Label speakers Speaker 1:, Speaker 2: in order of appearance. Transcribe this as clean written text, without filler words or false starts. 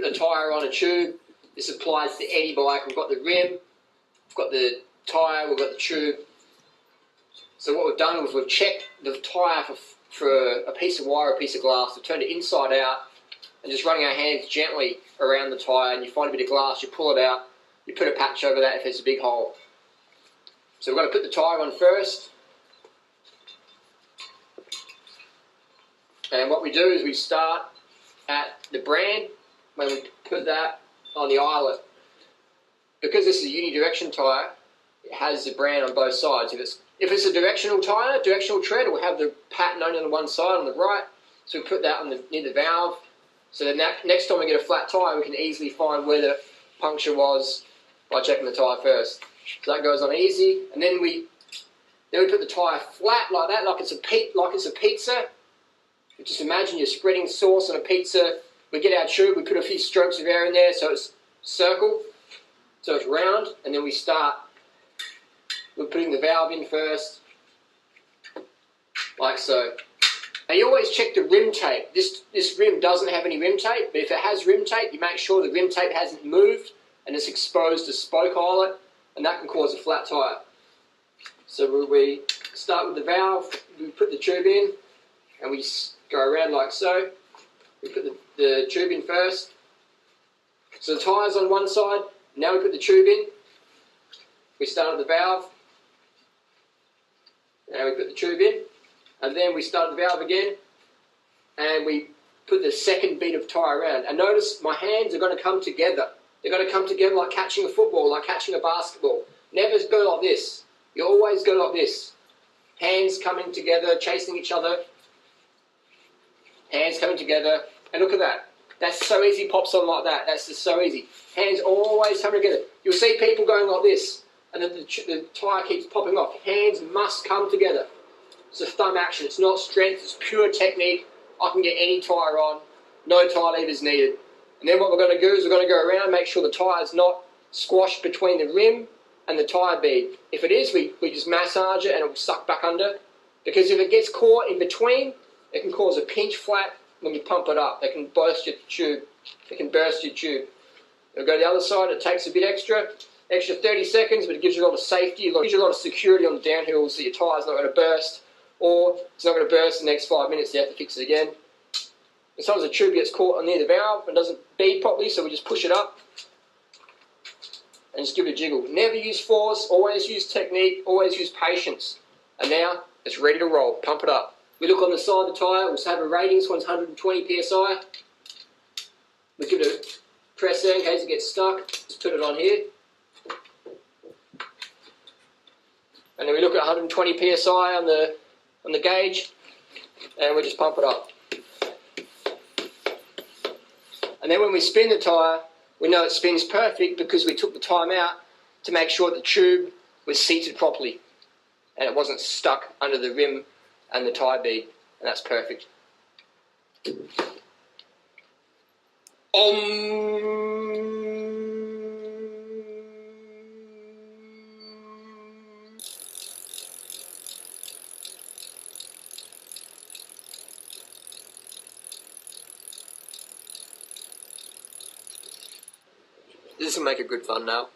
Speaker 1: put the tyre on a tube. This applies to any bike. We've got the rim, we've got the tyre, we've got the tube. So what we've done is we've checked the tyre for a piece of wire, a piece of glass. We've turned it inside out and just running our hands gently around the tyre, and you find a bit of glass, you pull it out, you put a patch over that if there's a big hole. So we're going to put the tyre on first. And what we do is we start at the brand when we put that on the eyelet. Because this is a unidirection tyre, it has the brand on both sides. If it's a directional tyre, directional tread, it will have the pattern only on one side, on the right. So we put that on near the valve. So then next time we get a flat tyre, we can easily find where the puncture was by checking the tyre first. So that goes on easy. And then we put the tyre flat like that, like it's a pizza. Just imagine you're spreading sauce on a pizza. We get our tube, we put a few strokes of air in there so it's circle, so it's round, and then we're putting the valve in first, like so. And you always check the rim tape. This rim doesn't have any rim tape, but if it has rim tape, you make sure the rim tape hasn't moved and it's exposed to spoke eyelet, and that can cause a flat tyre. So we start with the valve, we put the tube in, and we go around like so. We put the tube in first. So the tyre's on one side. Now we put the tube in. We start at the valve. Now we put the tube in. And then we start the valve again. And we put the second bead of tyre around. And notice my hands are going to come together. They're going to come together like catching a football, like catching a basketball. Never go like this. You always go like this. Hands coming together, chasing each other. Hands coming together, and look at that. That's so easy, pops on like that. That's just so easy. Hands always coming together. You'll see people going like this, and then the tyre keeps popping off. Hands must come together. It's a thumb action. It's not strength, it's pure technique. I can get any tyre on, no tyre levers needed. And then what we're going to do is we're going to go around and make sure the tyre's not squashed between the rim and the tyre bead. If it is, we just massage it and it will suck back under. Because if it gets caught in between, it can cause a pinch flat when you pump it up. It can burst your tube. It can burst your tube. It'll go to the other side. It takes a bit extra 30 seconds, but it gives you a lot of safety. It gives you a lot of security on the downhill, so your tyre's not going to burst, or it's not going to burst in the next 5 minutes. You have to fix it again. And sometimes the tube gets caught near the valve and doesn't bead properly, so we just push it up and just give it a jiggle. Never use force. Always use technique. Always use patience. And now it's ready to roll. Pump it up. We look on the side of the tyre, we'll have a rating, this one's 120 psi. We give it a press there in case it gets stuck, just put it on here. And then we look at 120 psi on the gauge, and we just pump it up. And then when we spin the tyre, we know it spins perfect because we took the time out to make sure the tube was seated properly and it wasn't stuck under the rim and the tyre bead, and that's perfect. This will make a good thumbnail.